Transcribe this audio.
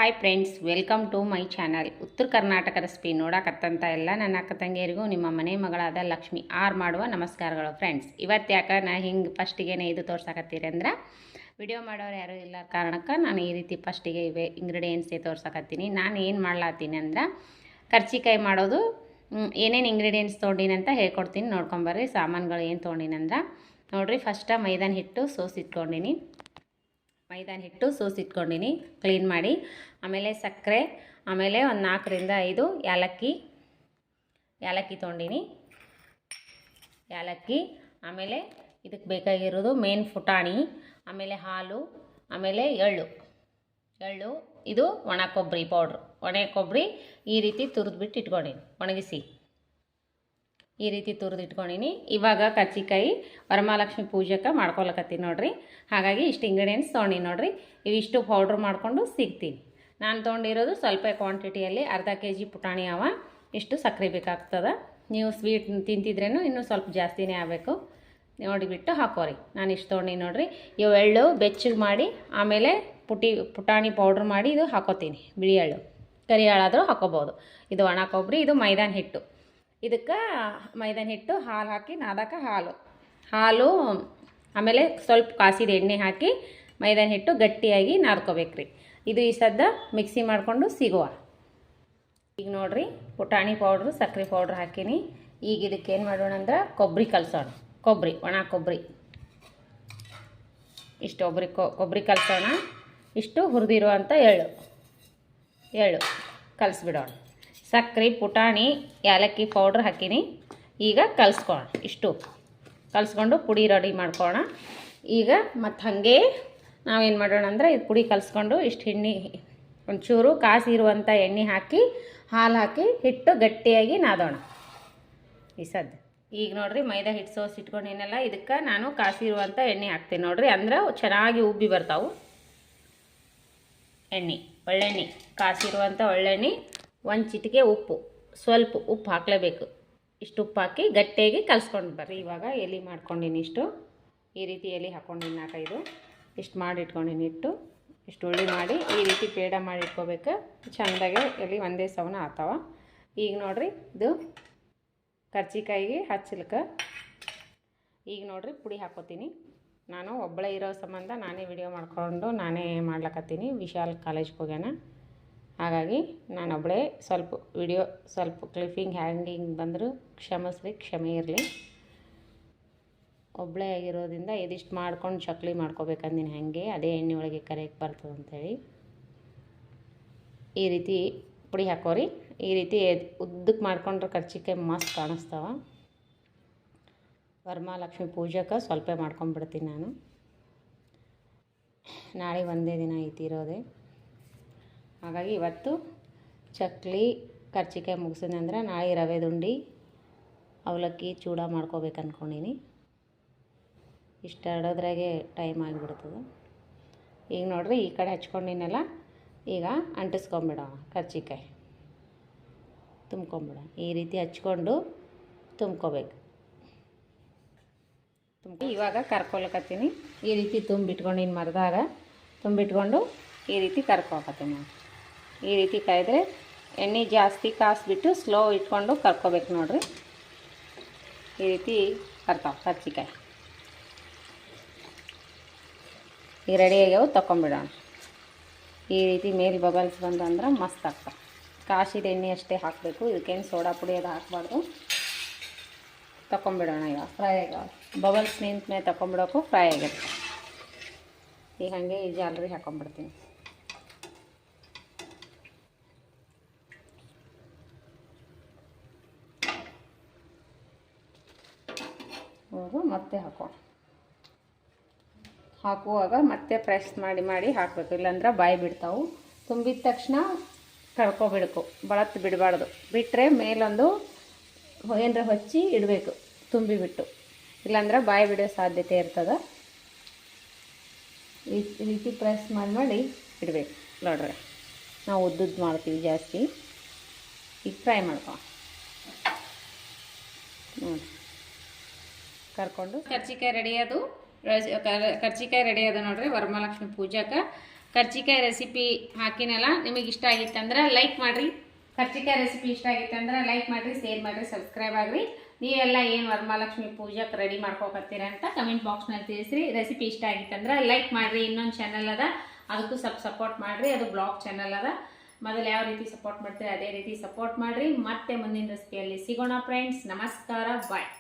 Hi friends, welcome to my channel. ಉತ್ತರ Karnataka recipe ನೋಡಕತ್ತಂತ ಎಲ್ಲ ನನ್ನ ಅಕ್ಕ ತಂಗಿಯರಿಗೂ ನಿಮ್ಮ ಮನೆ ಮಗಳಾದ ಲಕ್ಷ್ಮಿ ಆರ್ ಮಾಡುವ ನಮಸ್ಕಾರಗಳು. ಫ್ರೆಂಡ್ಸ್, ಇವತ್ತು ಯಾಕೆ ನಾ ಹಿಂಗೆ ಫಸ್ಟಿಗೆ ಇದು ತೋರ್ಸಕತ್ತೀರಿ ಅಂದ್ರೆ ವಿಡಿಯೋ ಮಾಡೋರು ಯಾರೂ ಇಲ್ಲ ಕಾರಣಕ್ಕೆ ನಾನು ಈ ರೀತಿ ಫಸ್ಟಿಗೆ ಇವೆ ಇಂಗ್ರೀಡಿಯೆಂಟ್ಸೇ ತೋರ್ಸಕತ್ತೀನಿ. ನಾನು ಏನು ಮಾಡ್ಲಾತೀನಿ ಅಂದ್ರೆ ಕರ್ಚಿಕಾಯಿ ಮಾಡೋದು ಏನೇನು ಇಂಗ್ರೀಡಿಯೆಂಟ್ಸ್ ತೊಗೊಂಡಿನಿ ಅಂತ ಹೇಳ್ಕೊಡ್ತೀನಿ. ನೋಡ್ಕೊಂಬರ್ರಿ. ಸಾಮಾನುಗಳು ಏನು ತೊಗೊಂಡಿನಂದ್ರೆ ನೋಡಿರಿ, ಫಸ್ಟ ಮೈದಾನ ಹಿಟ್ಟು ಸೋಸಿಟ್ಕೊಂಡಿನಿ. ಕ್ಲೀನ್ ಮಾಡಿ. ಆಮೇಲೆ ಸಕ್ಕರೆ, ಆಮೇಲೆ ಒಂದು 4 ರಿಂದ 5 ಏಲಕ್ಕಿ ತೊಗೊಂಡಿನಿ. ಆಮೇಲೆ ಇದಕ್ಕೆ ಬೇಕಾಗಿರೋದು ಮೇನ್ ಪುಟಾಣಿ, ಆಮೇಲೆ ಹಾಲು, ಆಮೇಲೆ ಎಳ್ಳು. ಇದು ಒಣ ಕೊಬ್ಬರಿ ಪೌಡ್ರು. ಒಣ ಕೊಬ್ಬರಿ ಈ ರೀತಿ ತುರಿದ್ಬಿಟ್ಟು ಇಟ್ಕೊಂಡಿನಿ, ಒಣಗಿಸಿ ಈ ರೀತಿ ತುರಿದು ಇಟ್ಕೊಂಡಿನಿ. ಇವಾಗ ಕರ್ಚಿಕಾಯಿ ವರಮಹಾಲಕ್ಷ್ಮಿ ಪೂಜೆಗೆ ಮಾಡ್ಕೊಳಕತ್ತೀನಿ ನೋಡ್ರಿ. ಹಾಗಾಗಿ ಇಷ್ಟು ಇಂಗ್ರೀಡಿಯೆಂಟ್ಸ್ ತೊಗೊಂಡಿನಿ ನೋಡ್ರಿ. ಇವಿಷ್ಟು ಪೌಡ್ರ್ ಮಾಡಿಕೊಂಡು ಸಿಗ್ತೀನಿ. ನಾನು ತೊಗೊಂಡಿರೋದು ಸ್ವಲ್ಪ ಕ್ವಾಂಟಿಟಿಯಲ್ಲಿ ಅರ್ಧ kg ಪುಟಾಣಿ ಅವ. ಇಷ್ಟು ಸಕ್ಕರೆ ಬೇಕಾಗ್ತದೆ. ನೀವು ಸ್ವೀಟ್ ತಿಂತಿದ್ರೇನು ಇನ್ನೂ ಸ್ವಲ್ಪ ಜಾಸ್ತಿನೇ ಆಗಬೇಕು. ನೋಡಿಬಿಟ್ಟು ಹಾಕೋರಿ. ನಾನು ಇಷ್ಟು ತೊಗೊಂಡಿನಿ ನೋಡ್ರಿ. ಇವು ಎಳ್ಳು ಬೆಚ್ಚಗೆ ಮಾಡಿ ಆಮೇಲೆ ಪುಟಾಣಿ ಪೌಡ್ರ್ ಮಾಡಿ ಇದು ಹಾಕೋತೀನಿ. ಬಿಳಿ ಎಳ್ಳು, ಕರಿ ಎಳ್ಳಾದರೂ ಹಾಕೋಬೋದು. ಇದು ಒಣ ಕೊಬ್ಬರಿ, ಇದು ಮೈದಾನ ಹಿಟ್ಟು. ಇದಕ್ಕೆ ಮೈದಾನ ಹಿಟ್ಟು, ಹಾಲು ಹಾಕಿ ನಾದಕ್ಕೆ ಹಾಲು ಆಮೇಲೆ ಸ್ವಲ್ಪ ಕಾಸಿದ ಎಣ್ಣೆ ಹಾಕಿ ಮೈದಾನ ಹಿಟ್ಟು ಗಟ್ಟಿಯಾಗಿ ನಾದ್ಕೋಬೇಕ್ರಿ. ಇದು ಈ ಸದ್ದ ಮಿಕ್ಸಿ ಮಾಡಿಕೊಂಡು ಸಿಗುವ. ಈಗ ನೋಡಿರಿ, ಪುಟಾಣಿ ಪೌಡ್ರು, ಸಕ್ಕರೆ ಪೌಡ್ರ್ ಹಾಕೀನಿ. ಈಗ ಇದಕ್ಕೆ ಏನು ಮಾಡೋಣ ಅಂದ್ರೆ ಕೊಬ್ಬರಿ ಕಲಸೋಣ. ಒಣ ಕೊಬ್ಬರಿ ಇಷ್ಟು ಕೊಬ್ಬರಿ ಕಲಸೋಣ. ಇಷ್ಟು ಹುರಿದಿರುವಂಥ ಎಳ್ಳು ಕಲಸಿಬಿಡೋಣ. ಸಕ್ಕರೆ, ಪುಟಾಣಿ, ಏಲಕ್ಕಿ ಪೌಡ್ರ್ ಹಾಕೀನಿ. ಈಗ ಕಲಿಸ್ಕೋಣ. ಇಷ್ಟು ಕಲಿಸ್ಕೊಂಡು ಪುಡಿ ರೆಡಿ ಮಾಡ್ಕೋಣ. ಈಗ ಮತ್ತು ಹಾಗೆ ನಾವೇನು ಮಾಡೋಣ ಅಂದರೆ ಇದು ಪುಡಿ ಕಲಿಸ್ಕೊಂಡು ಇಷ್ಟು ಎಣ್ಣೆ, ಒಂಚೂರು ಕಾಸಿರುವಂಥ ಎಣ್ಣೆ ಹಾಕಿ ಹಾಲು ಹಾಕಿ ಹಿಟ್ಟು ಗಟ್ಟಿಯಾಗಿ ನಾದೋಣ ಈ ಸದ್ದು. ಈಗ ನೋಡಿರಿ, ಮೈದಾ ಹಿಟ್ಟು ಸೋಸಿ ಇಟ್ಕೊಂಡಿನೆಲ್ಲ ಇದಕ್ಕೆ ನಾನು ಕಾಸಿರುವಂಥ ಎಣ್ಣೆ ಹಾಕ್ತೀನಿ ನೋಡಿರಿ. ಅಂದ್ರೆ ಚೆನ್ನಾಗಿ ಉಬ್ಬಿ ಬರ್ತಾವೆ. ಒಳ್ಳೆಣ್ಣೆ, ಕಾಸಿರುವಂಥ ಒಳ್ಳೆಣ್ಣೆ, ಒಂದು ಚಿಟಿಕೆ ಉಪ್ಪು, ಸ್ವಲ್ಪ ಉಪ್ಪು ಹಾಕಲೇಬೇಕು. ಇಷ್ಟು ಉಪ್ಪು ಹಾಕಿ ಗಟ್ಟಿಯಾಗಿ ಕಲಿಸ್ಕೊಂಡು ಬರ್ರಿ. ಇವಾಗ ಎಲೆ ಮಾಡ್ಕೊಂಡಿನಿ. ಇಷ್ಟು ಈ ರೀತಿ ಎಲೆ ಹಾಕ್ಕೊಂಡಿನಿ. 4-5 ಇಷ್ಟು ಮಾಡಿ ಇಟ್ಕೊಂಡಿನಿ. ಇಷ್ಟು ಉಳ್ಳಿ ಮಾಡಿ ಈ ರೀತಿ ಪೇಡ ಮಾಡಿ ಇಟ್ಕೋಬೇಕು. ಚೆಂದಾಗೆ ಎಲೆ ಒಂದೇ ಸವನ ಆಗ್ತಾವ. ಈಗ ನೋಡಿರಿ, ಇದು ಕರ್ಚಿಕಾಯಿಗೆ ಹಚ್ಚಲಿಕ್ಕೆ ಈಗ ನೋಡಿರಿ ಪುಡಿ ಹಾಕೋತೀನಿ. ನಾನು ಒಬ್ಬಳೇ ಇರೋ ಸಂಬಂಧ ನಾನೇ ವಿಡಿಯೋ ಮಾಡ್ಕೊಂಡು ನಾನೇ ಮಾಡ್ಲಕತ್ತೀನಿ. ವಿಶಾಲ್ ಕಾಲೇಜ್ಗೆ ಹೋಗ್ಯಾನ. ಹಾಗಾಗಿ ನಾನೊಬ್ಬಳೇ ಸ್ವಲ್ಪ ಕ್ಲಿಪ್ಪಿಂಗ್ ಹ್ಯಾಂಗಿಂಗ್ ಬಂದರೂ ಕ್ಷಮೆ ಇರಲಿ. ಒಬ್ಬಳೇ ಆಗಿರೋದ್ರಿಂದ ಇದಿಷ್ಟು ಮಾಡ್ಕೊಂಡು ಚಕ್ಲಿ ಮಾಡ್ಕೋಬೇಕಂದಿನಿ. ಹಾಗೆ ಅದೇ ಎಣ್ಣೆ ಒಳಗೆ ಕರೆಯಕ್ಕೆ ಬರ್ತದೆ ಅಂಥೇಳಿ ಈ ರೀತಿ ಪುಡಿ ಹಾಕೋರಿ. ಈ ರೀತಿ ಉದ್ದಕ್ಕೆ ಮಾಡ್ಕೊಂಡ್ರೆ ಕರ್ಚಿಕಾಯಿ ಮಸ್ತ್ ಕಾಣಿಸ್ತಾವ. ವರಮಹಾಲಕ್ಷ್ಮಿ ಪೂಜೆಗೆ ಸ್ವಲ್ಪ ಮಾಡ್ಕೊಂಡ್ಬಿಡ್ತೀನಿ ನಾನು. ನಾಳೆ ಒಂದೇ ದಿನ ಐತಿರೋದೆ. ಹಾಗಾಗಿ ಇವತ್ತು ಚಕ್ಲಿ ಕರ್ಚಿಕಾಯಿ ಮುಗಿಸಿದಂದ್ರೆ ನಾಳೆ ರವೆ ಉಂಡೆ, ಅವಲಕ್ಕಿ, ಚೂಡ ಮಾಡ್ಕೋಬೇಕು ಅಂದ್ಕೊಂಡಿನಿ. ಇಷ್ಟೆರಡೋದ್ರಾಗೆ ಟೈಮ್ ಆಗಿಬಿಡ್ತದೆ. ಈಗ ನೋಡಿರಿ, ಈ ಕಡೆ ಹಚ್ಕೊಂಡಿನಲ್ಲ, ಈಗ ಅಂಟಿಸ್ಕೊಂಬಿಡೋಣ. ಕರ್ಚಿಕಾಯಿ ತುಂಬ್ಕೊಂಬಿಡೋಣ. ಈ ರೀತಿ ಹಚ್ಕೊಂಡು ತುಂಬ್ಕೋಬೇಕು. ಇವಾಗ ಕರ್ಕೊಳಕತ್ತೀನಿ. ಈ ರೀತಿ ತುಂಬಿಟ್ಕೊಂಡಿನ ಮರದಾಗ ತುಂಬಿಟ್ಕೊಂಡು ಈ ರೀತಿ ಕರ್ಕೊಳಕತ್ತೀನಿ ನಾನು. ಈ ರೀತಿ ಕಾಯಿದ್ರೆ ಎಣ್ಣೆ ಜಾಸ್ತಿ ಕಾಸಿಬಿಟ್ಟು ಸ್ಲೋ ಇಟ್ಕೊಂಡು ಕರ್ಕೋಬೇಕು ನೋಡಿರಿ. ಈ ರೀತಿ ಕರ್ತಾವೆ ಕರ್ಚಿಕಾಯಿ. ಈಗ ರೆಡಿ ಆಗ್ಯಾವ, ತೊಗೊಂಬಿಡೋಣ. ಈ ರೀತಿ ಮೇಲೆ ಬಬಲ್ಸ್ ಬಂದಂದ್ರೆ ಮಸ್ತ್ ಆಗ್ತಾವೆ. ಕಾಸಿದ ಎಣ್ಣೆ ಅಷ್ಟೇ ಹಾಕಬೇಕು. ಇದಕ್ಕೇನು ಸೋಡಾ ಪುಡಿ ಅದು ಹಾಕಬಾರ್ದು. ತೊಗೊಂಬಿಡೋಣ. ಈಗ ಫ್ರೈ ಆಗ್ಯಾವ. ಬಬಲ್ಸ್ ನಿಂತ ಮೇಲೆ ತೊಗೊಂಬಿಡೋಕು ಫ್ರೈ ಆಗಿರುತ್ತೆ. ಈಗ ಹಾಗೆ ಈ ಜಾಲರಿ ಹಾಕೊಂಡ್ಬಿಡ್ತೀನಿ. ಮತ್ತೆ ಹಾಕುವಾಗ ಮತ್ತೆ ಪ್ರೆಸ್ ಮಾಡಿ ಹಾಕಬೇಕು. ಇಲ್ಲಾಂದ್ರೆ ಬಾಯಿ ಬಿಡ್ತಾವೆ. ತುಂಬಿದ ತಕ್ಷಣ ಕಳ್ಕೊಬಿಡ್ಬೇಕು. ಬಳತ್ತು ಬಿಡಬಾರ್ದು. ಬಿಟ್ಟರೆ ಮೇಲೊಂದು ಏನರ ಹಚ್ಚಿ ಇಡಬೇಕು ತುಂಬಿಬಿಟ್ಟು. ಇಲ್ಲಾಂದ್ರೆ ಬಾಯಿ ಬಿಡೋ ಸಾಧ್ಯತೆ ಇರ್ತದೆ. ಈ ರೀತಿ ಪ್ರೆಸ್ ಮಾಡಿ ಇಡಬೇಕು ನೋಡ್ರಿ. ನಾವು ಉದ್ದುದ್ದು ಮಾಡ್ತೀವಿ ಜಾಸ್ತಿ. ಈಗ ಫ್ರೈ ಮಾಡ್ಕೊ ನೋಡಿ. ಕರ್ಕೊಂಡು ಕರ್ಚಿಕಾಯಿ ರೆಡಿ ಅದು ನೋಡ್ರಿ. ವರಮಹಾಲಕ್ಷ್ಮಿ ಪೂಜೆಗೆ ಕರ್ಜಿಕಾಯಿ ರೆಸಿಪಿ ಹಾಕಿನಲ್ಲ, ನಿಮಗೆ ಇಷ್ಟ ಆಗಿತ್ತಂದ್ರೆ ಲೈಕ್ ಮಾಡಿರಿ. ಕರ್ಜಿಕಾಯಿ ರೆಸಿಪಿ ಇಷ್ಟ ಆಗಿತ್ತಂದ್ರೆ ಲೈಕ್ ಮಾಡಿರಿ, ಶೇರ್ ಮಾಡಿರಿ, ಸಬ್ಸ್ಕ್ರೈಬ್ ಆಗಿರಿ. ನೀವೆಲ್ಲ ಏನು ವರಮಹಾಲಕ್ಷ್ಮಿ ಪೂಜೆಗೆ ರೆಡಿ ಮಾಡ್ಕೋಕತ್ತೀರ ಅಂತ ಕಮೆಂಟ್ ಬಾಕ್ಸ್ನಲ್ಲಿ ತಿಳಿಸ್ರಿ. ರೆಸಿಪಿ ಇಷ್ಟ ಆಗಿತ್ತಂದ್ರೆ ಲೈಕ್ ಮಾಡಿರಿ. ಇನ್ನೊಂದು ಚಾನಲ್ ಅದ, ಅದಕ್ಕೂ ಸಪೋರ್ಟ್ ಮಾಡಿರಿ. ಅದು ಬ್ಲಾಗ್ ಚಾನಲ್ ಅದ. ಮೊದಲು ಯಾವ ರೀತಿ ಸಪೋರ್ಟ್ ಮಾಡ್ತೀರಿ ಅದೇ ರೀತಿ ಸಪೋರ್ಟ್ ಮಾಡಿರಿ. ಮತ್ತೆ ಮುಂದಿನ ರೆಸಿಪಿಯಲ್ಲಿ ಸಿಗೋಣ ಫ್ರೆಂಡ್ಸ್. ನಮಸ್ಕಾರ, ಬಾಯ್.